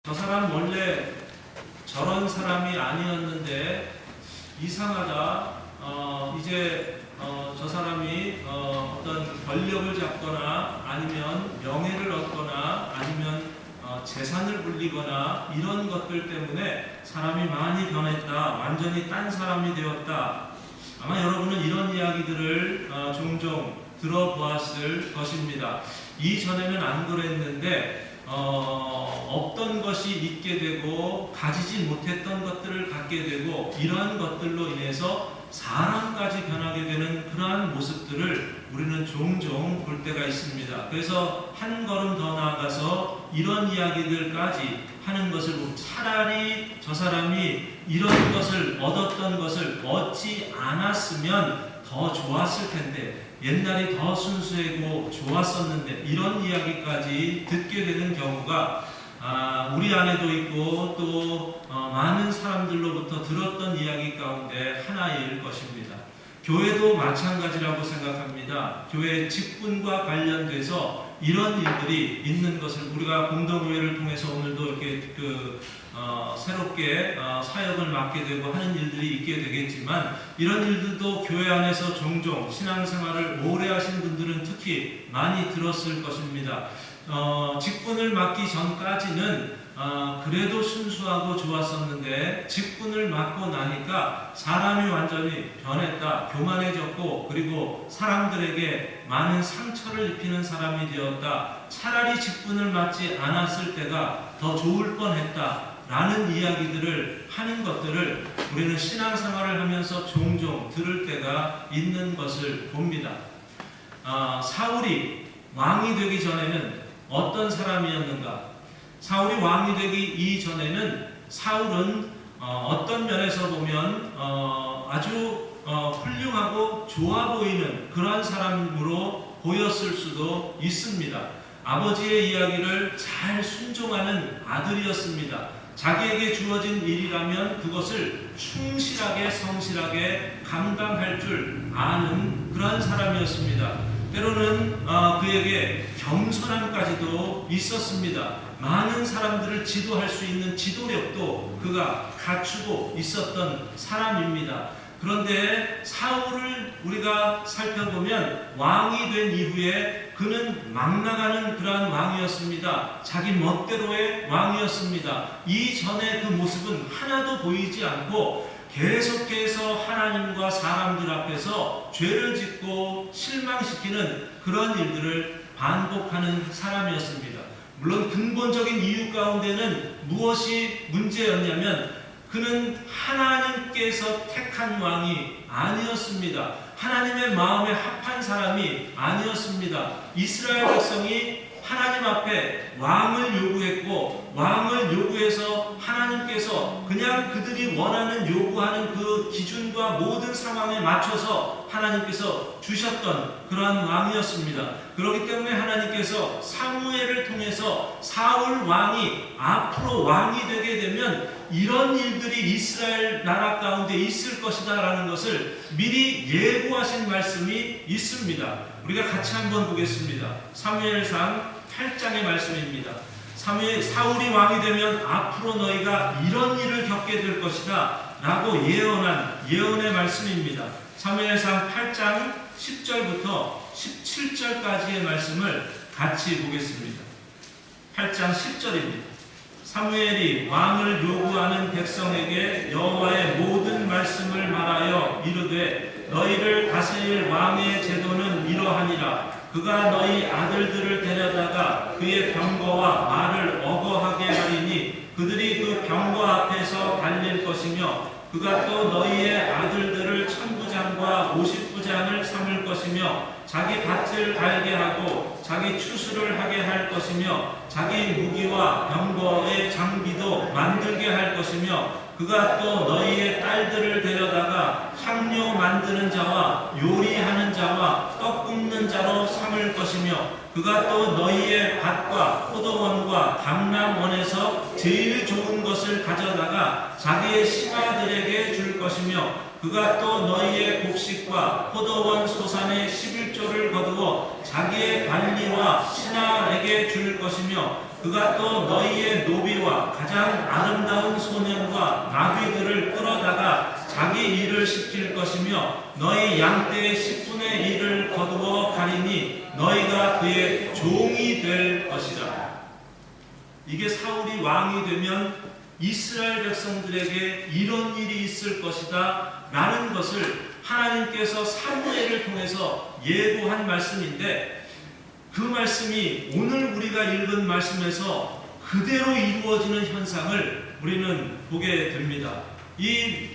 저 사람 원래 저런 사람이 아니었는데 이상하다. 이제 저 사람이 어떤 권력을 잡거나 아니면 명예를 얻거나 아니면 재산을 불리거나 이런 것들 때문에 사람이 많이 변했다. 완전히 딴 사람이 되었다. 아마 여러분은 이런 이야기들을 종종 들어보았을 것입니다. 이전에는 안 그랬는데 없던 것이 있게 되고 가지지 못했던 것들을 갖게 되고 이러한 것들로 인해서 사람까지 변하게 되는 그러한 모습들을 우리는 종종 볼 때가 있습니다. 그래서 한 걸음 더 나아가서 이런 이야기들까지 하는 것을 보면 차라리 저 사람이 이런 것을 얻었던 것을 얻지 않았으면 더 좋았을 텐데 옛날이 더 순수하고 좋았었는데 이런 이야기까지 듣게 되는 경우가 우리 안에도 있고 또 많은 사람들로부터 들었던 이야기 가운데 하나일 것입니다. 교회도 마찬가지라고 생각합니다. 교회 직분과 관련돼서 이런 일들이 있는 것을 우리가 공동교회를 통해서 오늘도 이렇게 새롭게 사역을 맡게 되고 하는 일들이 있게 되겠지만 이런 일들도 교회 안에서 종종 신앙생활을 오래 하신 분들은 특히 많이 들었을 것입니다. 직분을 맡기 전까지는 그래도 순수하고 좋았었는데 직분을 맡고 나니까 사람이 완전히 변했다, 교만해졌고 그리고 사람들에게 많은 상처를 입히는 사람이 되었다. 차라리 직분을 맡지 않았을 때가 더 좋을 뻔했다 라는 이야기들을 하는 것들을 우리는 신앙생활을 하면서 종종 들을 때가 있는 것을 봅니다. 사울이 왕이 되기 전에는 어떤 사람이었는가? 사울이 왕이 되기 이전에는 사울은 어떤 면에서 보면 아주 훌륭하고 좋아 보이는 그러한 사람으로 보였을 수도 있습니다. 아버지의 이야기를 잘 순종하는 아들이었습니다. 자기에게 주어진 일이라면 그것을 충실하게 성실하게 감당할 줄 아는 그러한 사람이었습니다. 때로는 그에게 겸손함까지도 있었습니다. 많은 사람들을 지도할 수 있는 지도력도 그가 갖추고 있었던 사람입니다. 그런데 사울을 우리가 살펴보면 왕이 된 이후에 그는 막 나가는 그러한 왕이었습니다. 자기 멋대로의 왕이었습니다. 이전에 그 모습은 하나도 보이지 않고 계속해서 하나님과 사람들 앞에서 죄를 짓고 실망시키는 그런 일들을 반복하는 사람이었습니다. 물론 근본적인 이유 가운데는 무엇이 문제였냐면 그는 하나님께서 택한 왕이 아니었습니다. 하나님의 마음에 합한 사람이 아니었습니다. 이스라엘 백성이 하나님 앞에 왕을 요구했고 왕을 요구해서 하나님께서 그냥 그들이 원하는 요구하는 그 기준과 모든 상황에 맞춰서 하나님께서 주셨던 그러한 왕이었습니다. 그렇기 때문에 하나님께서 사무엘을 통해서 사울 왕이 앞으로 왕이 되게 되면 이런 일들이 이스라엘 나라 가운데 있을 것이다 라는 것을 미리 예고하신 말씀이 있습니다. 우리가 같이 한번 보겠습니다. 사무엘상 8장의 말씀입니다. 사울이 왕이 되면 앞으로 너희가 이런 일을 겪게 될 것이다 라고 예언한 예언의 말씀입니다. 사무엘상 8장 10절부터 17절까지의 말씀을 같이 보겠습니다. 8장 10절입니다. 사무엘이 왕을 요구하는 백성에게 여호와의 모든 말씀을 말하여 이르되 너희를 다스릴 왕의 제도는 이러하니라. 그가 너희 아들들을 데려다가 그의 병거와 말을 어거하게 하리니 그들이 그 병거 앞에서 달릴 것이며 그가 또 너희의 아들들을 천부장과 50부장을 삼을 것이며 자기 밭을 갈게 하고 자기 추수를 하게 할 것이며 자기 무기와 병거의 장비도 만들게 할 것이며 그가 또 너희의 딸들을 데려다가 향료 만드는 자와 요리하는 자와 떡 굽는 자로 삼을 것이며 그가 또 너희의 밭과 포도원과 감람원에서 제일 좋은 것을 가져다가 자기의 신하들에게 줄 것이며 그가 또 너희의 곡식과 포도원 소산의 11조를 거두어 자기의 관리와 신하에게 줄 것이며 그가 또 너희의 노비와 가장 아름다운 소년과 나귀들을 끌어다가 자기 일을 시킬 것이며 너희 양떼의 10분의 1을 거두어 가리니 너희가 그의 종이 될 것이다. 이게 사울이 왕이 되면 이스라엘 백성들에게 이런 일이 있을 것이다 라는 것을 하나님께서 사무엘을 통해서 예고한 말씀인데, 그 말씀이 오늘 우리가 읽은 말씀에서 그대로 이루어지는 현상을 우리는 보게 됩니다. 이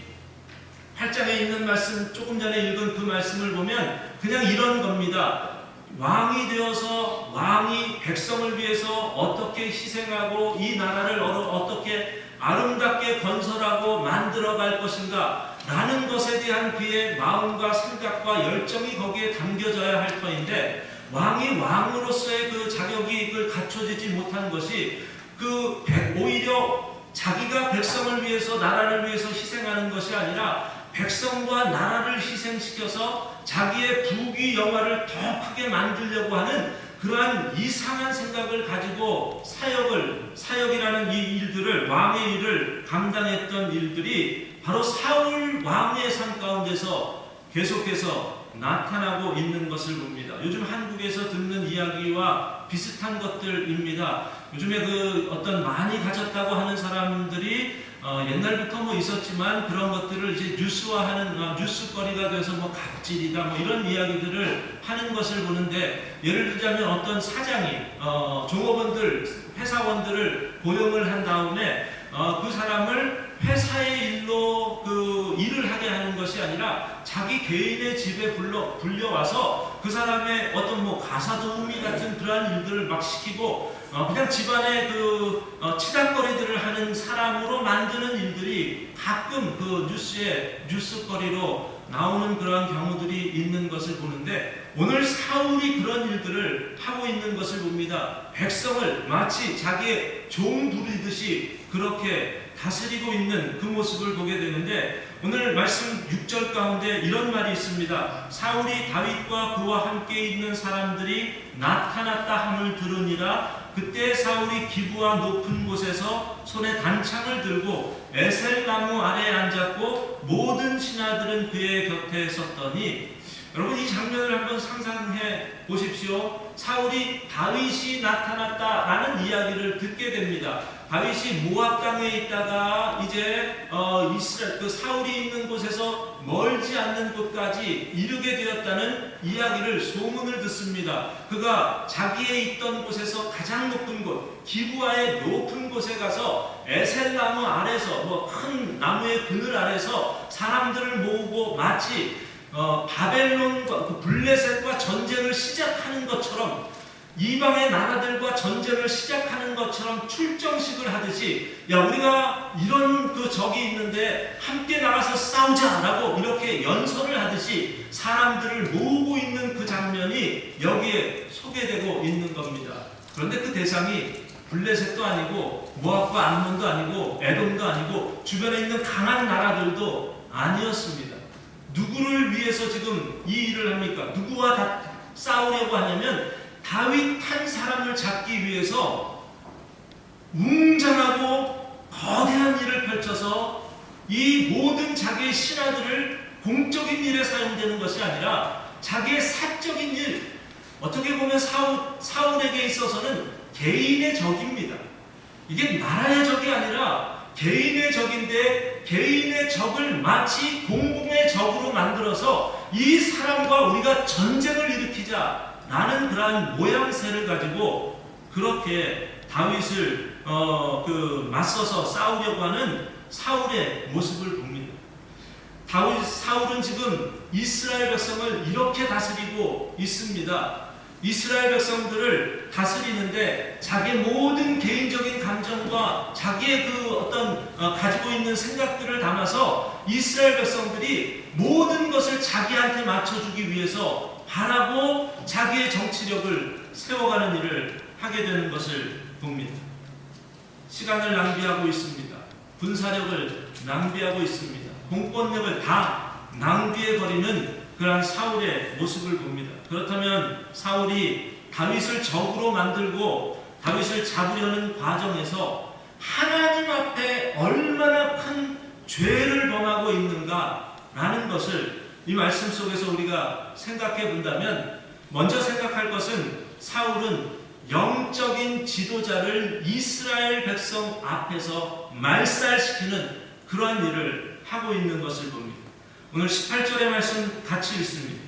8장에 있는 말씀, 조금 전에 읽은 그 말씀을 보면 그냥 이런 겁니다. 왕이 되어서 왕이 백성을 위해서 어떻게 희생하고 이 나라를 어떻게 아름답게 건설하고 만들어갈 것인가 라는 것에 대한 그의 마음과 생각과 열정이 거기에 담겨져야 할 터인데, 왕이 왕으로서의 그 자격이 갖춰지지 못한 것이 오히려 자기가 백성을 위해서 나라를 위해서 희생하는 것이 아니라 백성과 나라를 희생시켜서 자기의 부귀 영화를 더 크게 만들려고 하는 그러한 이상한 생각을 가지고 사역이라는 이 일들을, 왕의 일을 감당했던 일들이 바로 사울 왕의 삶 가운데서 계속해서 나타나고 있는 것을 봅니다. 요즘 한국에서 듣는 이야기와 비슷한 것들입니다. 요즘에 어떤 많이 가졌다고 하는 사람들이 옛날부터 있었지만 그런 것들을 이제 뉴스화하는 뉴스거리가 돼서 갑질이다 이런 이야기들을 하는 것을 보는데, 예를 들자면 어떤 사장이 종업원들, 회사원들을 고용을 한 다음에 그 사람을 회사의 일로 일을 하게 하는 것이 아니라 자기 개인의 집에 불려와서 그 사람의 어떤 가사도우미 같은 그러한 일들을 막 시키고 그냥 집안의 치닫거리들을 하는 사람으로 만드는 일들이 가끔 뉴스거리로 나오는 그러한 경우들이 있는 것을 보는데, 오늘 사울이 그런 일들을 하고 있는 것을 봅니다. 백성을 마치 자기의 종 부리듯이 그렇게 다스리고 있는 그 모습을 보게 되는데, 오늘 말씀 6절 가운데 이런 말이 있습니다. 사울이 다윗과 그와 함께 있는 사람들이 나타났다 함을 들으니라. 그때 사울이 기브와 높은 곳에서 손에 단창을 들고 에셀 나무 아래에 앉았고 모든 신하들은 그의 곁에 섰더니, 여러분 이 장면을 한번 상상해 보십시오. 사울이 다윗이 나타났다라는 이야기를 듣게 됩니다. 다윗이 모압 땅에 있다가 이제 이스라엘 사울이 있는 곳에서 멀지 않는 곳까지 이르게 되었다는 이야기를, 소문을 듣습니다. 그가 자기의 있던 곳에서 가장 높은 곳, 기브아의 높은 곳에 가서 에셀 나무 아래서 큰 나무의 그늘 아래서 사람들을 모으고 마치 바벨론과 블레셋과 전쟁을 시작하는 것처럼, 이방의 나라들과 전쟁을 시작하는 것처럼 출정식을 하듯이, 우리가 이런 적이 있는데 함께 나가서 싸우자라고 이렇게 연설을 하듯이 사람들을 모으고 있는 그 장면이 여기에 소개되고 있는 겁니다. 그런데 그 대상이 블레셋도 아니고 모압과 암몬도 아니고 에돔도 아니고 주변에 있는 강한 나라들도 아니었습니다. 누구를 위해서 지금 이 일을 합니까? 누구와 다 싸우려고 하냐면 다윗 한 사람을 잡기 위해서 웅장하고 거대한 일을 펼쳐서 이 모든 자기의 신하들을 공적인 일에 사용되는 것이 아니라 자기의 사적인 일, 어떻게 보면 사울에게 있어서는 개인의 적입니다. 이게 나라의 적이 아니라 개인의 적인데, 개인의 적을 마치 공공의 적으로 만들어서 이 사람과 우리가 전쟁을 일으키자 라는 그러한 모양새를 가지고 그렇게 다윗을 맞서서 싸우려고 하는 사울의 모습을 봅니다. 사울은 지금 이스라엘 백성을 이렇게 다스리고 있습니다. 이스라엘 백성들을 다스리는데 자기 모든 개인적인 감정과 자기의 가지고 있는 생각들을 담아서 이스라엘 백성들이 모든 것을 자기한테 맞춰주기 위해서 바라고 자기의 정치력을 세워가는 일을 하게 되는 것을 봅니다. 시간을 낭비하고 있습니다. 군사력을 낭비하고 있습니다. 공권력을 다 낭비해버리는 그러한 사울의 모습을 봅니다. 그렇다면 사울이 다윗을 적으로 만들고 다윗을 잡으려는 과정에서 하나님 앞에 얼마나 큰 죄를 범하고 있는가라는 것을 이 말씀 속에서 우리가 생각해 본다면, 먼저 생각할 것은 사울은 영적인 지도자를 이스라엘 백성 앞에서 말살시키는 그러한 일을 하고 있는 것을 봅니다. 오늘 18절의 말씀 같이 읽습니다.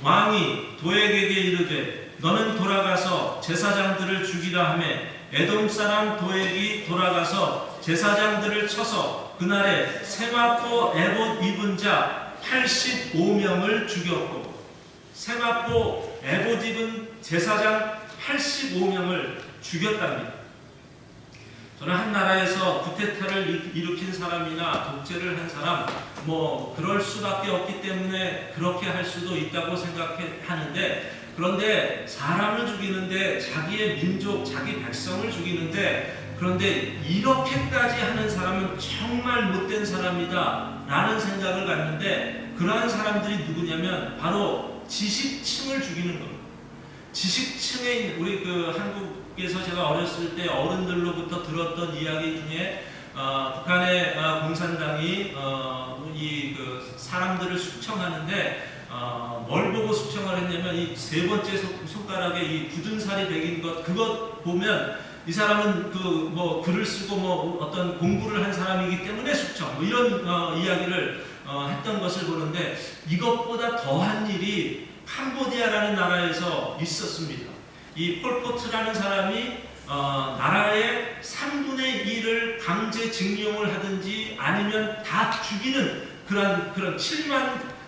왕이 도액에게 이르되 너는 돌아가서 제사장들을 죽이라 하매 에돔 사람 도액이 돌아가서 제사장들을 쳐서 그날에 세마포 에봇 입은 자 85명을 죽였고, 세마포 에봇 입은 제사장 85명을 죽였답니다. 저는 한 나라에서 쿠데타를 일으킨 사람이나 독재를 한 사람, 그럴 수밖에 없기 때문에 그렇게 할 수도 있다고 생각하는데, 그런데 사람을 죽이는데, 자기의 민족, 자기 백성을 죽이는데, 그런데 이렇게까지 하는 사람은 정말 못된 사람이다 라는 생각을 갖는데, 그러한 사람들이 누구냐면 바로 지식층을 죽이는 겁니다. 지식층에 있는, 우리 한국에서 제가 어렸을 때 어른들로부터 들었던 이야기 중에 북한의 공산당이 사람들을 숙청하는데 뭘 보고 숙청을 했냐면 이 세 번째 손가락에 이 굳은 살이 배긴 것, 그것 보면 이 사람은 글을 쓰고 어떤 공부를 한 사람이기 때문에 숙청, 이런 이야기를 했던 것을 보는데, 이것보다 더한 일이 캄보디아라는 나라에서 있었습니다. 이 폴포트라는 사람이 나라의 3분의 1을 강제 징용을 하든지 아니면 다 죽이는 그런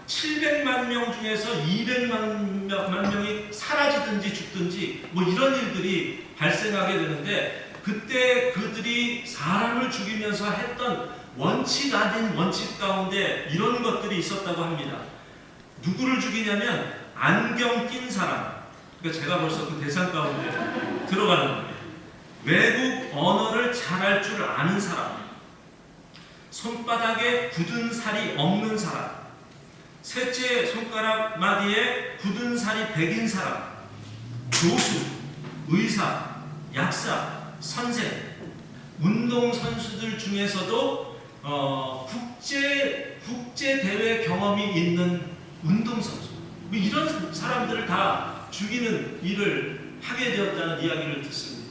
700만 명 중에서 200만 명이 사라지든지 죽든지 이런 일들이 발생하게 되는데, 그때 그들이 사람을 죽이면서 했던 원칙 아닌 원칙 가운데 이런 것들이 있었다고 합니다. 누구를 죽이냐면 안경 낀 사람, 그러니까 제가 벌써 그 대상 가운데 들어가는 겁니다. 외국 언어를 잘할 줄 아는 사람, 손바닥에 굳은 살이 없는 사람, 셋째 손가락 마디에 굳은 살이 배긴 사람, 교수, 의사, 약사, 선생, 운동선수들 중에서도 국제 대회 경험이 있는 운동선수, 이런 사람들을 다 죽이는 일을 하게 되었다는 이야기를 듣습니다.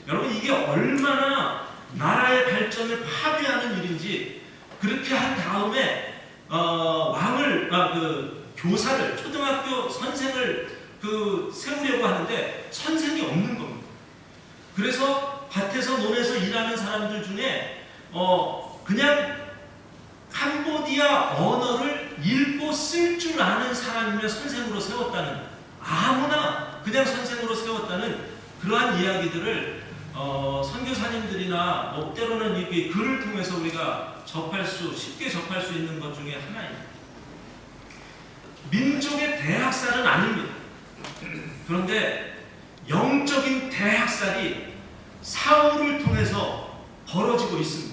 여러분, 이게 얼마나 나라의 발전을 파괴하는 일인지, 그렇게 한 다음에 왕을, 교사를, 초등학교 선생을 세우려고 하는데 선생이 없는 겁니다. 그래서 밭에서 논에서 일하는 사람들 중에 그냥 캄보디아 언어를 읽고 쓸 줄 아는 사람이면 선생으로 세웠다는, 아무나 그냥 선생으로 세웠다는 그러한 이야기들을 선교사님들이나 때로는 이 글을 통해서 우리가 쉽게 접할 수 있는 것 중에 하나입니다. 민족의 대학살은 아닙니다. 그런데 영적인 대학살이 사울을 통해서 벌어지고 있습니다.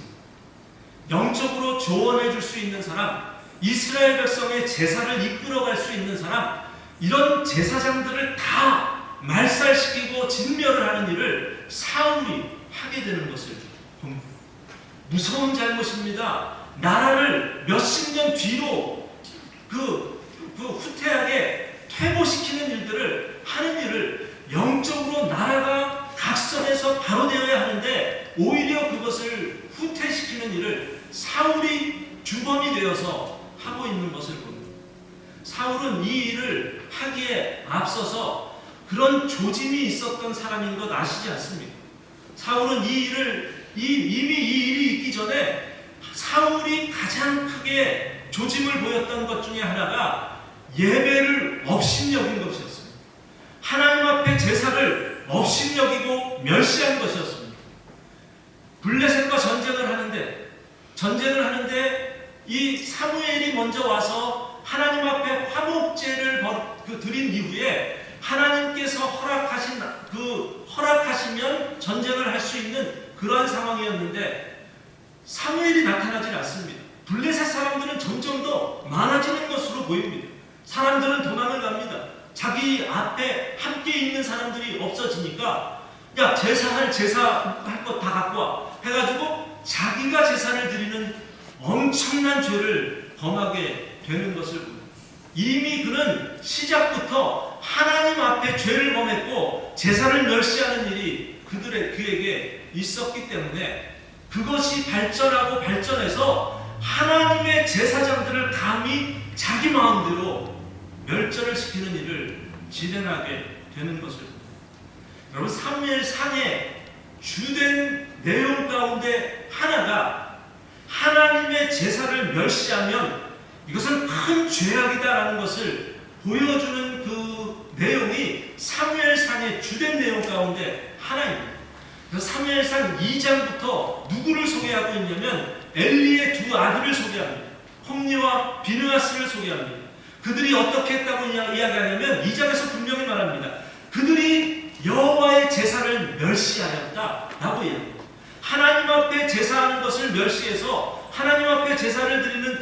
영적으로 조언해 줄 수 있는 사람, 이스라엘 백성의 제사를 이끌어갈 수 있는 사람, 이런 제사장들을 다 말살시키고 진멸을 하는 일을 사울이 하게 되는 것을 봅니다. 무서운 잘못입니다. 나라를 몇십 년 뒤로 후퇴하게 퇴보시키는 일들을 하는 일을, 영적으로 나라가 각선해서 바로 되어야 하는데 오히려 그것을 후퇴시키는 일을 사울이 주범이 되어서 하고 있는 것을 봅니다. 사울은 이 일을 하기에 앞서서 그런 조짐이 있었던 사람인 것 아시지 않습니까? 사울은 이미 이 일이 있기 전에 사울이 가장 크게 조짐을 보였던 것 중에 하나가 예배를 업신여긴 것이었습니다. 하나님 앞에 제사를 업신여기고 멸시한 것이었습니다. 블레셋과 전쟁을 하는데 이 사무엘이 먼저 와서 하나님 앞에 화목제를 드린 이후에 하나님께서 허락하시면 전쟁을 할 수 있는 그러한 상황이었는데 사무엘이 나타나질 않습니다. 블레셋 사람들은 점점 더 많아지는 것으로 보입니다. 사람들은 도망을 갑니다. 자기 앞에 함께 있는 사람들이 없어지니까 야, 제사할 것 다 갖고 와 해가지고 자기가 제사를 드리는 엄청난 죄를 범하게 되는 것을 봅니다. 이미 그는 시작부터 하나님 앞에 죄를 범했고 제사를 멸시하는 일이 그에게 있었기 때문에 그것이 발전하고 발전해서 하나님의 제사장들을 감히 자기 마음대로 멸절을 시키는 일을 진행하게 되는 것을 봅니다. 여러분, 사무엘상의 주된 내용 가운데 하나가 하나님의 제사를 멸시하면 이것은 큰 죄악이다라는 것을 보여주는 그 내용이 사무엘상의 주된 내용 가운데 하나입니다. 그래서 사무엘상 2장부터 누구를 소개하고 있냐면 엘리의 두 아들을 소개합니다. 홈리와 비느하스를 소개합니다. 그들이 어떻게 했다고 이야기하냐면 2장에서 분명히 말합니다. 그들이 여호와의 제사를 멸시하였다라고 이야기합니다. 하나님 앞에 제사하는 것을 멸시해서 하나님 앞에 제사를 드리는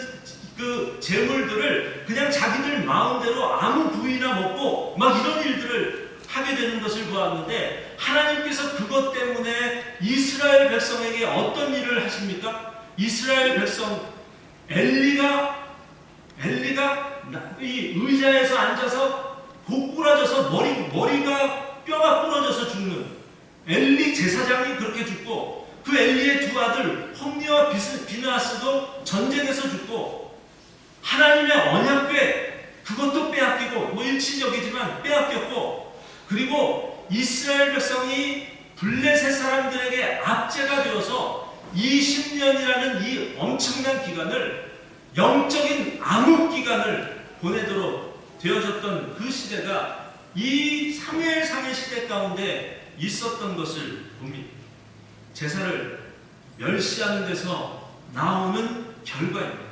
그 제물들을 그냥 자기들 마음대로 아무 부위나 먹고 막 이런 일들을 하게 되는 것을 보았는데, 하나님께서 그것 때문에 이스라엘 백성에게 어떤 일을 하십니까? 이스라엘 백성 엘리가 이 의자에서 앉아서 고꾸라져서 머리가 뼈가 부러져서 죽는 엘리 제사장이 그렇게 죽고, 그 엘리의 두 아들 홈리와 비느하스도 전쟁에서 죽고, 하나님의 언약궤 그것도 빼앗기고, 일치적이지만 빼앗겼고, 그리고 이스라엘 백성이 블레셋 사람들에게 압제가 되어서 20년이라는 이 엄청난 기간을, 영적인 암흑 기간을 보내도록 되어졌던 그 시대가 이 사무엘상의 시대 가운데 있었던 것을 봅니다. 제사를 멸시하는 데서 나오는 결과입니다.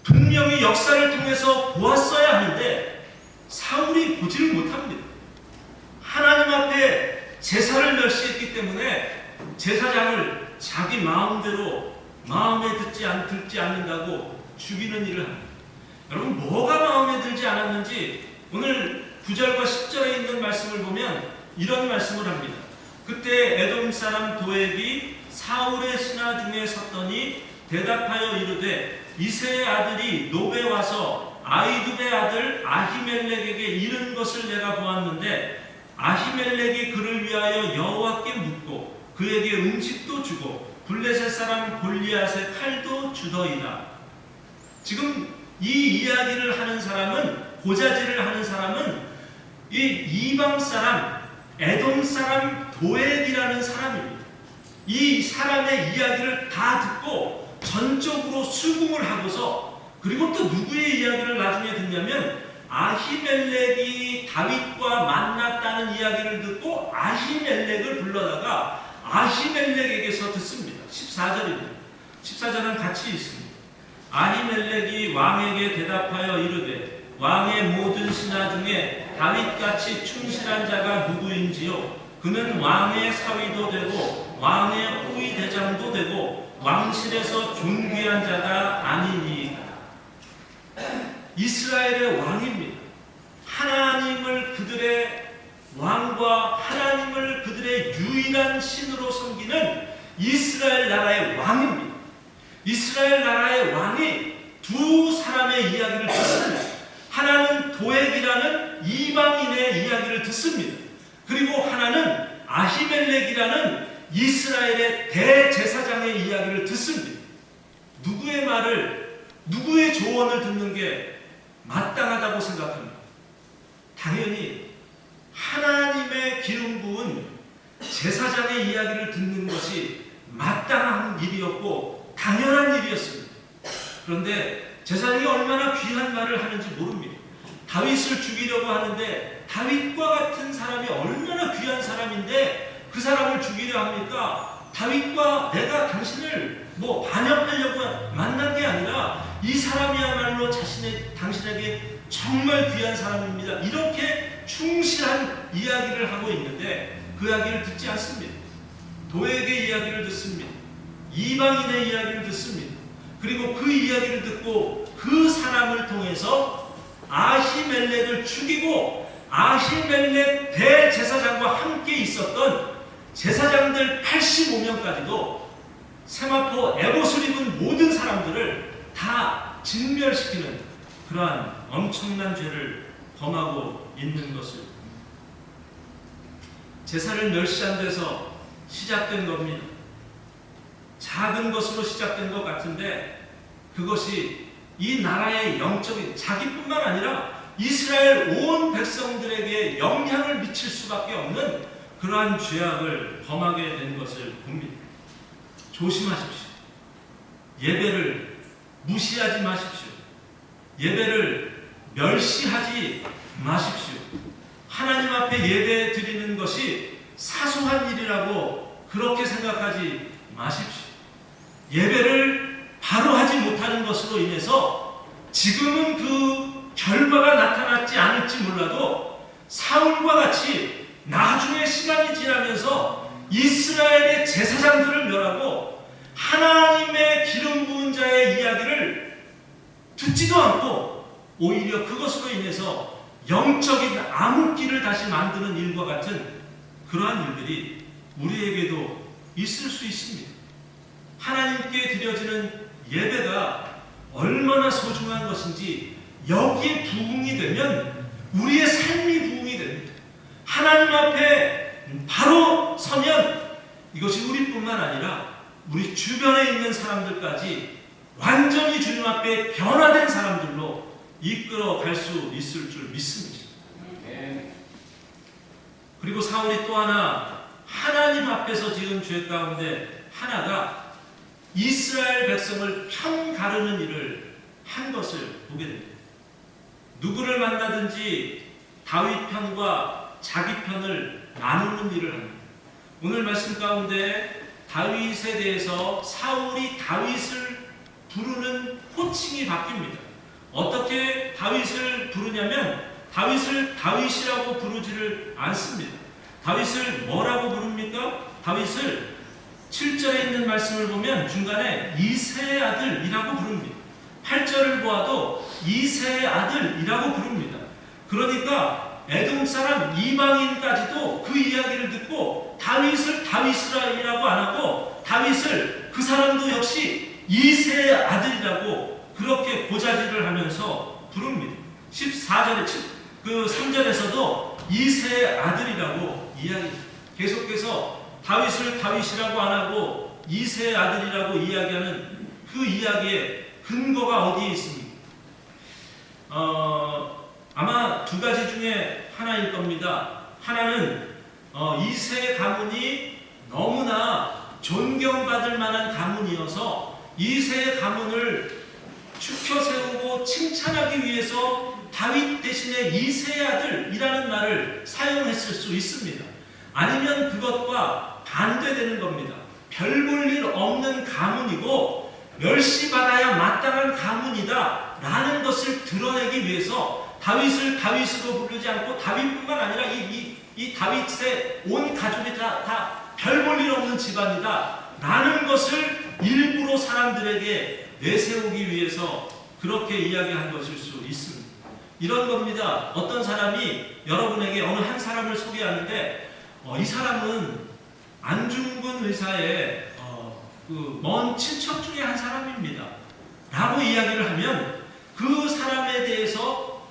분명히 역사를 통해서 보았어야 하는데 사울이 보지를 못합니다. 하나님 앞에 제사를 멸시했기 때문에 제사장을 자기 마음대로 마음에 듣지 않는다고 죽이는 일을 합니다. 여러분, 뭐가 마음에 들지 않았는지 오늘 9절과 10절에 있는 말씀을 보면 이런 말씀을 합니다. 그때 에돔 사람 도액이 사울의 신하 중에 섰더니 대답하여 이르되 이새의 아들이 노베 와서 아히두베 아들 아히멜렉에게 이른 것을 내가 보았는데 아히멜렉이 그를 위하여 여호와께 묻고 그에게 음식도 주고 블레셋 사람 골리앗의 칼도 주더이다. 지금 이 이야기를 하는 사람은, 고자질을 하는 사람은 이 이방 사람 에돔 사람 도액이라는 사람입니다. 이 사람의 이야기를 다 듣고 전적으로 수긍을 하고서, 그리고 또 누구의 이야기를 나중에 듣냐면 아히멜렉이 다윗과 만났다는 이야기를 듣고 아히멜렉을 불러다가 아히멜렉에게서 듣습니다. 14절입니다. 14절은 같이 있습니다. 아히멜렉이 왕에게 대답하여 이르되 왕의 모든 신하 중에 다윗같이 충실한 자가 누구인지요? 그는 왕의 사위도 되고 왕의 호위 대장도 되고 왕실에서 존귀한 자가 아니니이다. 이스라엘의 왕입니다. 하나님을 그들의 왕과 하나님을 그들의 유일한 신으로 섬기는 이스라엘 나라의 왕입니다. 이스라엘 나라의 왕이 두 사람의 이야기를 듣습니다. 하나는 도액이라는 이방인의 이야기를 듣습니다. 그리고 하나는 아히멜렉이라는 이스라엘의 대제사장의 이야기를 듣습니다. 누구의 말을, 누구의 조언을 듣는 게 마땅하다고 생각합니다? 당연히 하나님의 기름 부은 제사장의 이야기를 듣는 것이 마땅한 일이었고 당연한 일이었습니다. 그런데 제사장이 얼마나 귀한 말을 하는지 모릅니다. 다윗을 죽이려고 하는데 다윗과 같은 사람이 얼마나 귀한 사람인데 그 사람을 죽이려 합니까? 다윗과 내가 당신을 반역하려고 만난 게 아니라 이 사람이야말로 당신에게 정말 귀한 사람입니다. 이렇게 충실한 이야기를 하고 있는데 그 이야기를 듣지 않습니다. 도액의 이야기를 듣습니다. 이방인의 이야기를 듣습니다. 그리고 그 이야기를 듣고 그 사람을 통해서 아히멜렉을 죽이고 아히멜렉 대제사장과 함께 있었던 제사장들 85명까지도 세마포 에봇을 입은 모든 사람들을 다 진멸시키는 그러한 엄청난 죄를 범하고 있는 것을 제사를 멸시한 데서 시작된 겁니다. 작은 것으로 시작된 것 같은데 그것이 이 나라의 영적인 자기뿐만 아니라 이스라엘 온 백성들에게 영향을 미칠 수밖에 없는 그러한 죄악을 범하게 된 것을 봅니다. 조심하십시오. 예배를 무시하지 마십시오. 예배를 멸시하지 마십시오. 하나님 앞에 예배 드리는 것이 사소한 일이라고 그렇게 생각하지 마십시오. 예배를 바로 하지 못하는 것으로 인해서 지금은 그 결과가 나타났지 않을지 몰라도 사울과 같이 나중에 시간이 지나면서 이스라엘의 제사장들을 멸하고 하나님의 기름 부은 자의 이야기를 듣지도 않고 오히려 그것으로 인해서 영적인 암흑기를 다시 만드는 일과 같은 그러한 일들이 우리에게도 있을 수 있습니다. 하나님께 드려지는 예배가 얼마나 소중한 것인지 여기에 부응이 되면 우리의 삶이 부응이 됩니다. 하나님 앞에 바로 서면 이것이 우리뿐만 아니라 우리 주변에 있는 사람들까지 완전히 주님 앞에 변화된 사람들로 이끌어 갈 수 있을 줄 믿습니다. 그리고 사울이 또 하나 하나님 앞에서 지은 죄 가운데 하나가 이스라엘 백성을 편 가르는 일을 한 것을 보게 됩니다. 누구를 만나든지 다윗 편과 자기 편을 나누는 일을 합니다. 오늘 말씀 가운데 다윗에 대해서 사울이 다윗을 부르는 호칭이 바뀝니다. 어떻게 다윗을 부르냐면 다윗을 다윗이라고 부르지를 않습니다. 다윗을 뭐라고 부릅니까? 다윗을 7절에 있는 말씀을 보면 중간에 이새의 아들이라고 부릅니다. 8절을 보아도 이새의 아들이라고 부릅니다. 그러니까 에돔 사람 이방인까지도 그 이야기를 듣고 다윗을 다윗이라고 안 하고 다윗을 그 사람도 역시 이새의 아들이라고 그렇게 고자질을 하면서 부릅니다. 14절에 그 3절에서도 이새의 아들이라고 이야기합니다. 계속해서 다윗을 다윗이라고 안 하고 이새의 아들이라고 이야기하는 그 이야기의 근거가 어디에 있습니까? 아마 두 가지 중에 하나일 겁니다. 하나는 이새의 가문이 너무나 존경받을 만한 가문이어서 이새의 가문을 축혀 세우고 칭찬하기 위해서 다윗 대신에 이새의 아들이라는 말을 사용했을 수 있습니다. 아니면 그것과 반대되는 겁니다. 별 볼 일 없는 가문이고 멸시받아야 마땅한 가문이다 라는 것을 드러내기 위해서 다윗을 다윗으로 부르지 않고 다윗뿐만 아니라 이 다윗의 온 가족이 다 별 볼 일 없는 집안이다 라는 것을 일부러 사람들에게 내세우기 위해서 그렇게 이야기한 것일 수 있습니다. 이런 겁니다. 어떤 사람이 여러분에게 어느 한 사람을 소개하는데 이 사람은 안중근 의사의 그 먼 친척 중에 한 사람입니다 라고 이야기를 하면 그 사람에 대해서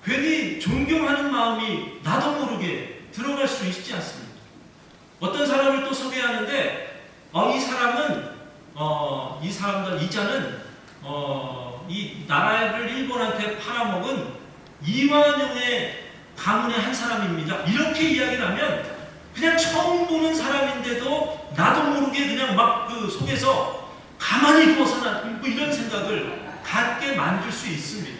괜히 존경하는 마음이 나도 모르게 들어갈 수 있지 않습니까? 어떤 사람을 또 소개하는데 이 사람들 이자는 이 나라를 일본한테 팔아먹은 이완용의 가문의 한 사람입니다. 이렇게 이야기를 하면 그냥 처음 보는 사람인데도 나도 모르게 그냥 막 그 속에서 가만히 두어서나 뭐 이런 생각을 갖게 만들 수 있습니다.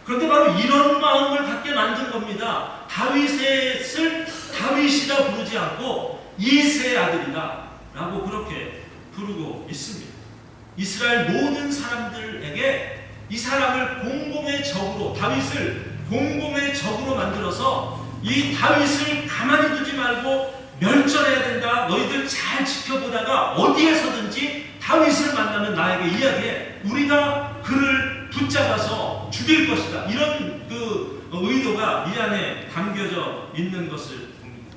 그런데 바로 이런 마음을 갖게 만든 겁니다. 다윗을 다윗이라 부르지 않고 이새의 아들이다 라고 그렇게 부르고 있습니다. 이스라엘 모든 사람들에게 이 사람을 공공의 적으로 다윗을 공공의 적으로 만들어서 이 다윗을 가만히 두지 말고 멸절해야 된다. 너희들 잘 지켜보다가 어디에서든지 다윗을 만나면 나에게 이야기해. 우리가 그를 붙잡아서 죽일 것이다. 이런 그 의도가 이 안에 담겨져 있는 것을 봅니다.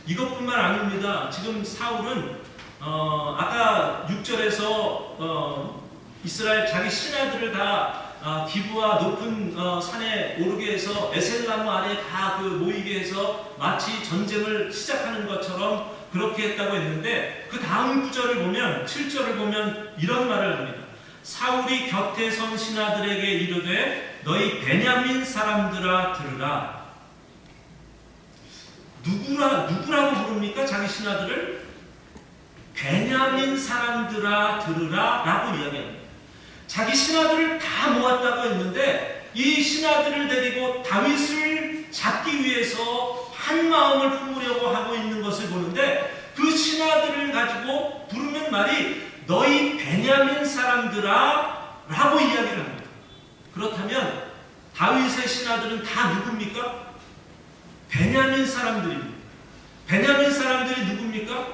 이것뿐만 아닙니다. 지금 사울은 아까 6절에서 이스라엘 자기 신하들을 다 기브와 높은 산에 오르게 해서 에셀나무 아래 다 모이게 해서 마치 전쟁을 시작하는 것처럼 그렇게 했다고 했는데, 그 다음 구절을 보면 7절을 보면 이런 말을 합니다. 사울이 곁에 선 신하들에게 이르되 너희 베냐민 사람들아 들으라. 누구라고 부릅니까? 자기 신하들을 베냐민 사람들아 들으라 라고 이야기합니다. 자기 신하들을 다 모았다고 했는데 이 신하들을 데리고 다윗을 잡기 위해서 한 마음을 품으려고 하고 있는 것을 보는데, 그 신하들을 가지고 부르는 말이 너희 베냐민 사람들아 라고 이야기를 합니다. 그렇다면 다윗의 신하들은 다 누굽니까? 베냐민 사람들입니다. 베냐민 사람들이 누굽니까?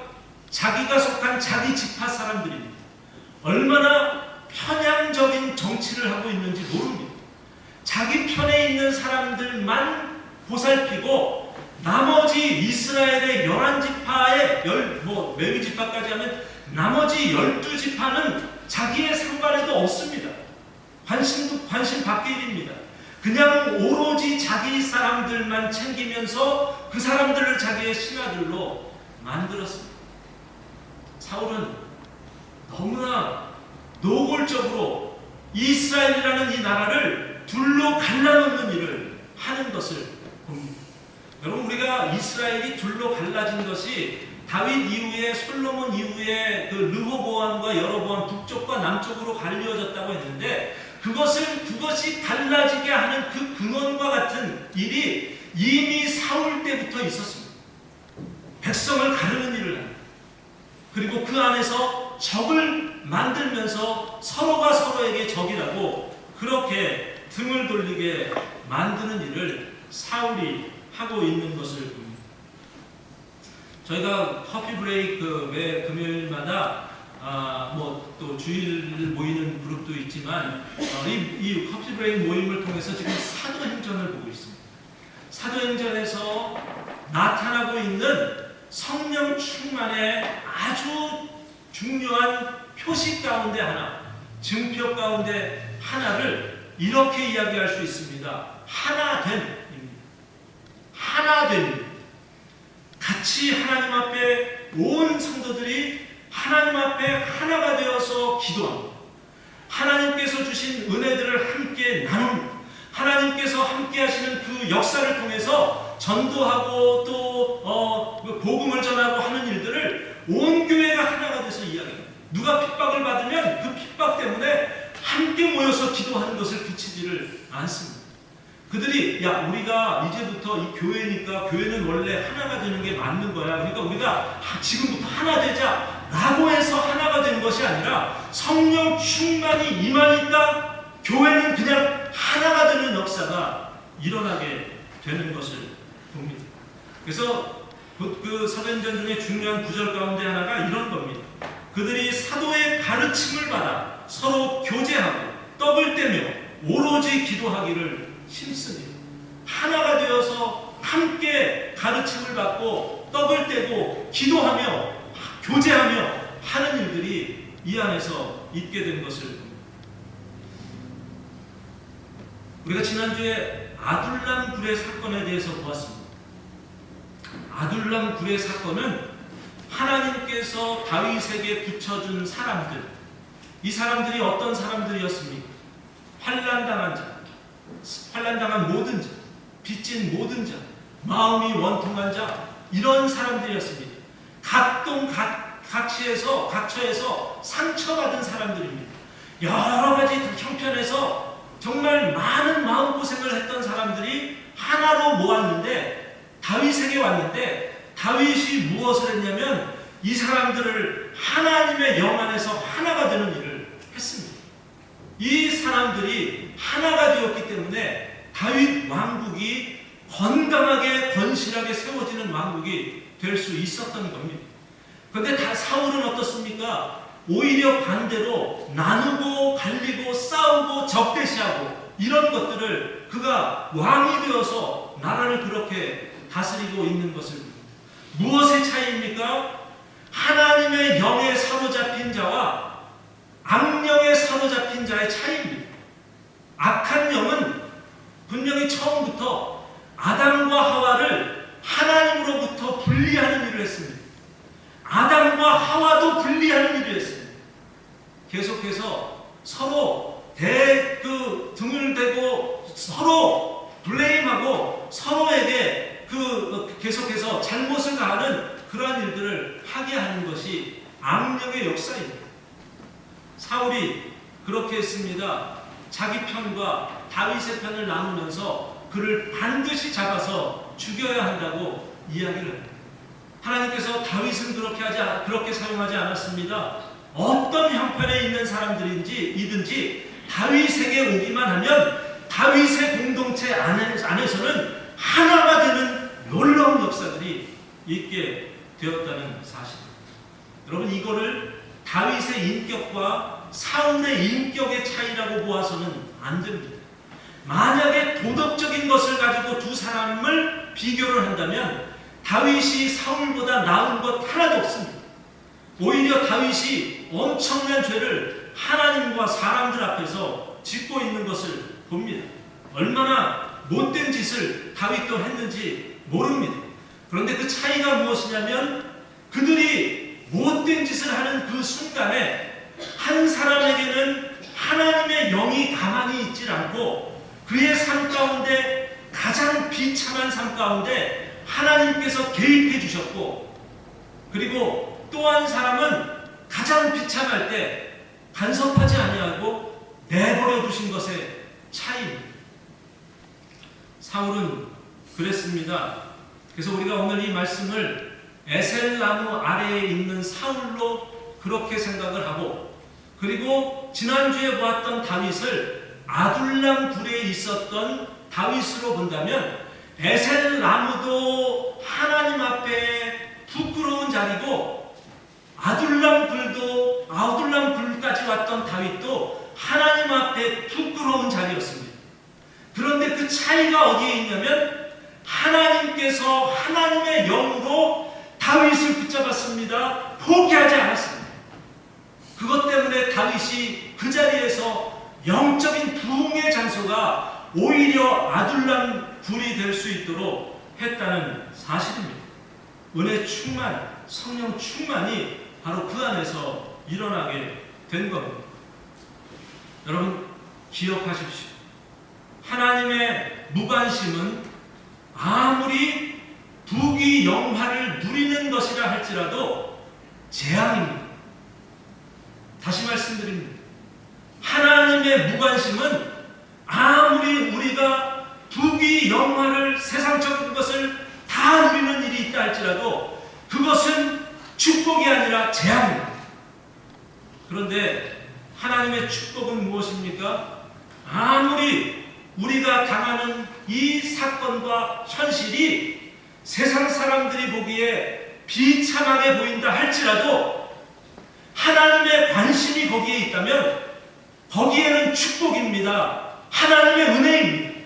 자기가 속한 자기 지파 사람들입니다. 얼마나 편향적인 정치를 하고 있는지 모릅니다. 자기 편에 있는 사람들만 보살피고 나머지 이스라엘의 11지파의 레위 지파까지 하면 나머지 12지파는 자기의 상관에도 없습니다. 관심 밖의 일입니다. 그냥 오로지 자기 사람들만 챙기면서 그 사람들을 자기의 신하들로 만들었습니다. 사울은 너무나 노골적으로 이스라엘이라는 이 나라를 둘로 갈라놓는 일을 하는 것을 봅니다. 여러분, 우리가 이스라엘이 둘로 갈라진 것이 다윗 이후에 솔로몬 이후에 르호보암과 여로보암 북쪽과 남쪽으로 갈려졌다고 했는데, 그것이 갈라지게 하는 그 근원과 같은 일이 이미 사울 때부터 있었습니다. 백성을 가르는 일을 합니다. 그리고 그 안에서 적을 만들면서 서로가 서로에게 적이라고 그렇게 등을 돌리게 만드는 일을 사울이 하고 있는 것을 봅니다. 저희가 커피 브레이크 매 금요일마다 또 주일 모이는 그룹도 있지만 이 커피 브레이크 모임을 통해서 지금 사도행전을 보고 있습니다. 사도행전에서 나타나고 있는 성령 충만의 아주 중요한 표시 가운데 하나, 증표 가운데 하나를 이렇게 이야기할 수 있습니다. 하나됨. 같이 하나님 앞에 온 성도들이 하나님 앞에 하나가 되어서 기도합니다. 하나님께서 주신 은혜들을 함께 나눕니다. 하나님께서 함께 하시는 그 역사를 통해서 전도하고 또 복음을 전하고 하는 일들을 온 교회가 하나가 돼서 이야기합니다. 누가 핍박을 받으면 그 핍박 때문에 함께 모여서 기도하는 것을 그치지를 않습니다. 그들이 우리가 이제부터 이 교회니까 교회는 원래 하나가 되는 게 맞는 거야. 그러니까 우리가 지금부터 하나 되자 라고 해서 하나가 되는 것이 아니라 성령 충만이 임하니까 교회는 그냥 하나가 되는 역사가 일어나게 되는 것을 봅니다. 그래서 그 사도행전 중에 중요한 구절 가운데 하나가 이런 겁니다. 그들이 사도의 가르침을 받아 서로 교제하고 떡을 떼며 오로지 기도하기를 힘쓰니, 하나가 되어서 함께 가르침을 받고 떡을 떼고 기도하며 교제하며 하는 일들이 이 안에서 있게 된 것을 봅니다. 우리가 지난주에 아둘람 굴의 사건에 대해서 보았습니다. 아둘람 굴의 사건은 하나님께서 다윗에게 붙여준 사람들, 이 사람들이 어떤 사람들이었습니까? 환난당한 자, 환난당한 모든 자, 빚진 모든 자, 마음이 원통한 자, 이런 사람들이었습니다. 각처에서 상처받은 사람들입니다. 여러 가지 형편에서 정말 많은 마음고생을 했던 사람들이 하나로 모았는데, 다윗에게 왔는데, 다윗이 무엇을 했냐면 이 사람들을 하나님의 영 안에서 하나가 되는 일을 했습니다. 이 사람들이 하나가 되었기 때문에 다윗 왕국이 건강하게 건실하게 세워지는 왕국이 될 수 있었던 겁니다. 그런데 사울은 어떻습니까? 오히려 반대로 나누고 갈리고 싸우고 적대시하고 이런 것들을 그가 왕이 되어서 나라를 그렇게 다스리고 있는 것을 봅니다. 무엇의 차이입니까? 하나님의 영에 사로잡힌 자와 악령에 사로잡힌 자의 차이입니다. 악한 영은 분명히 처음부터 아담과 하와를 하나님으로부터 분리하는 일을 했습니다. 아담과 하와도 분리하는 일을 했습니다. 계속해서 서로 등을 대고 서로 블레임하고 서로에게 계속해서 잘못을 가하는 그러한 일들을 하게 하는 것이 악령의 역사입니다. 사울이 그렇게 했습니다. 자기 편과 다윗의 편을 나누면서 그를 반드시 잡아서 죽여야 한다고 이야기를 합니다. 하나님께서 다윗은 그렇게 사용하지 않았습니다. 어떤 형편에 있는 사람들이든지 다윗에게 오기만 하면 다윗의 공동체 안에서는 하나가 되는 놀라운 역사들이 있게 되었다는 사실입니다. 여러분, 이거를 다윗의 인격과 사울의 인격의 차이라고 보아서는 안 됩니다. 만약에 도덕적인 것을 가지고 두 사람을 비교를 한다면 다윗이 사울보다 나은 것 하나도 없습니다. 오히려 다윗이 엄청난 죄를 하나님과 사람들 앞에서 짓고 있는 것을 봅니다. 얼마나 못된 짓을 다윗도 했는지 모릅니다. 그런데 그 차이가 무엇이냐면 그들이 못된 짓을 하는 그 순간에 한 사람에게는 하나님의 영이 가만히 있질 않고 그의 삶 가운데 가장 비참한 삶 가운데 하나님께서 개입해 주셨고, 그리고 또 한 사람은 가장 비참할 때 간섭하지 아니하고 내버려 두신 것의 차이입니다. 사울은 그랬습니다. 그래서 우리가 오늘 이 말씀을 에셀나무 아래에 있는 사울로 그렇게 생각을 하고, 그리고 지난주에 보았던 다윗을 아둘람 굴에 있었던 다윗으로 본다면 에셀나무도 하나님 앞에 부끄러운 자리고 아둘람 굴까지 왔던 다윗도 하나님 앞에 부끄러운 자리였습니다. 그런데 그 차이가 어디에 있냐면 하나님께서 하나님의 영으로 다윗을 붙잡았습니다. 포기하지 않았습니다. 그것 때문에 다윗이 그 자리에서 영적인 부흥의 장소가 오히려 아둘람 굴이 될 수 있도록 했다는 사실입니다. 은혜 충만, 성령 충만이 바로 그 안에서 일어나게 된 겁니다. 여러분, 기억하십시오. 하나님의 무관심은 아무리 부귀 영화를 누리는 것이라 할지라도 재앙입니다. 다시 말씀드립니다. 하나님의 무관심은 아무리 우리가 부귀 영화를, 세상적인 것을 다 누리는 일이 있다 할지라도 그것은 축복이 아니라 재앙입니다. 그런데 하나님의 축복은 무엇입니까? 아무리 우리가 당하는 이 사건과 현실이 세상 사람들이 보기에 비참하게 보인다 할지라도 하나님의 관심이 거기에 있다면 거기에는 축복입니다. 하나님의 은혜입니다.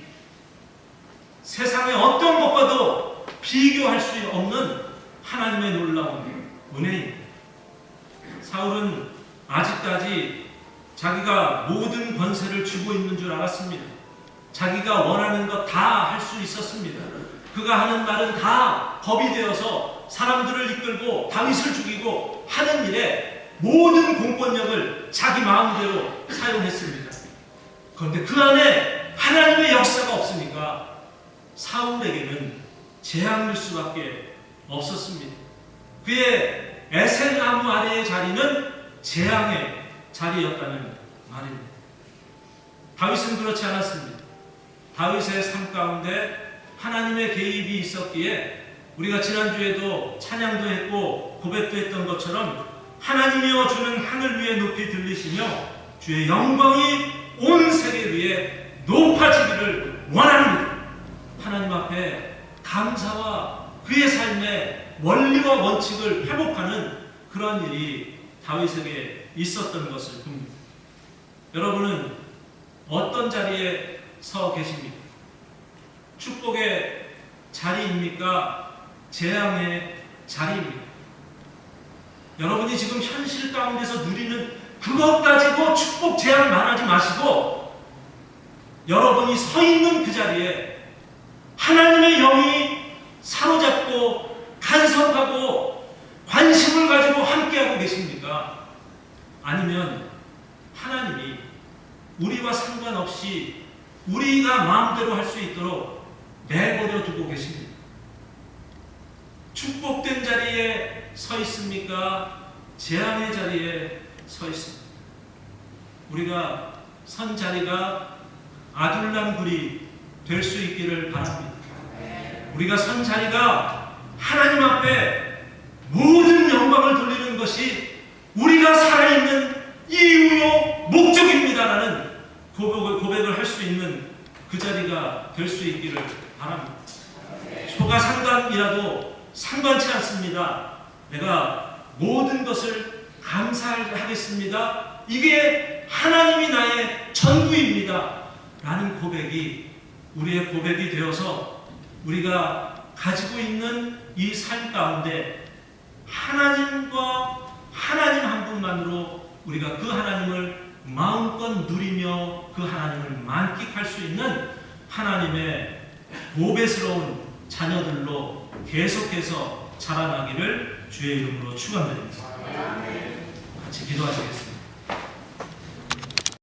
세상의 어떤 것과도 비교할 수 없는 하나님의 놀라운 은혜입니다. 사울은 아직까지 자기가 모든 권세를 쥐고 있는 줄 알았습니다. 자기가 원하는 것 다 할 수 있었습니다. 그가 하는 말은 다 법이 되어서 사람들을 이끌고 다윗을 죽이고 하는 일에 모든 공권력을 자기 마음대로 사용했습니다. 그런데 그 안에 하나님의 역사가 없으니까 사울에게는 재앙일 수밖에 없었습니다. 그의 에셀나무 아래의 자리는 재앙의 자리였다는 말입니다. 다윗은 그렇지 않았습니다. 다윗의 삶 가운데 하나님의 개입이 있었기에 우리가 지난주에도 찬양도 했고 고백도 했던 것처럼 하나님이여 주는 하늘 위에 높이 들리시며 주의 영광이 온 세계 위에 높아지기를 원합니다. 하나님 앞에 감사와 그의 삶의 원리와 원칙을 회복하는 그런 일이 다윗에게 있었던 것을 봅니다. 여러분은 어떤 자리에 서 계십니까? 축복의 자리입니까? 재앙의 자리입니다. 여러분이 지금 현실 가운데서 누리는 그것 가지고 축복 제한 말하지 마시고 여러분이 서 있는 그 자리에 하나님의 영이 사로잡고 간섭하고 관심을 가지고 함께하고 계십니까? 아니면 하나님이 우리와 상관없이 우리가 마음대로 할 수 있도록 내버려 두고 계십니다. 축복된 자리에 서 있습니까? 재앙의 자리에 서 있습니다. 우리가 선 자리가 아둘람굴이 될 수 있기를 바랍니다. 우리가 선 자리가 하나님 앞에 모든 영광을 돌리는 것이 우리가 살아있는 이유요 목적입니다라는 고백을 할 수 있는 그 자리가 될 수 있기를 바랍니다. 소가 상관이라도 상관치 않습니다. 내가 모든 것을 감사하겠습니다. 이게 하나님이 나의 전부입니다. 라는 고백이 우리의 고백이 되어서 우리가 가지고 있는 이 삶 가운데 하나님과 하나님 한 분만으로 우리가 그 하나님을 마음껏 누리며 그 하나님을 만끽할 수 있는 하나님의 보배스러운 자녀들로 계속해서 자라나기를 주의 이름으로 축원드립니다. 같이 기도하시겠습니다.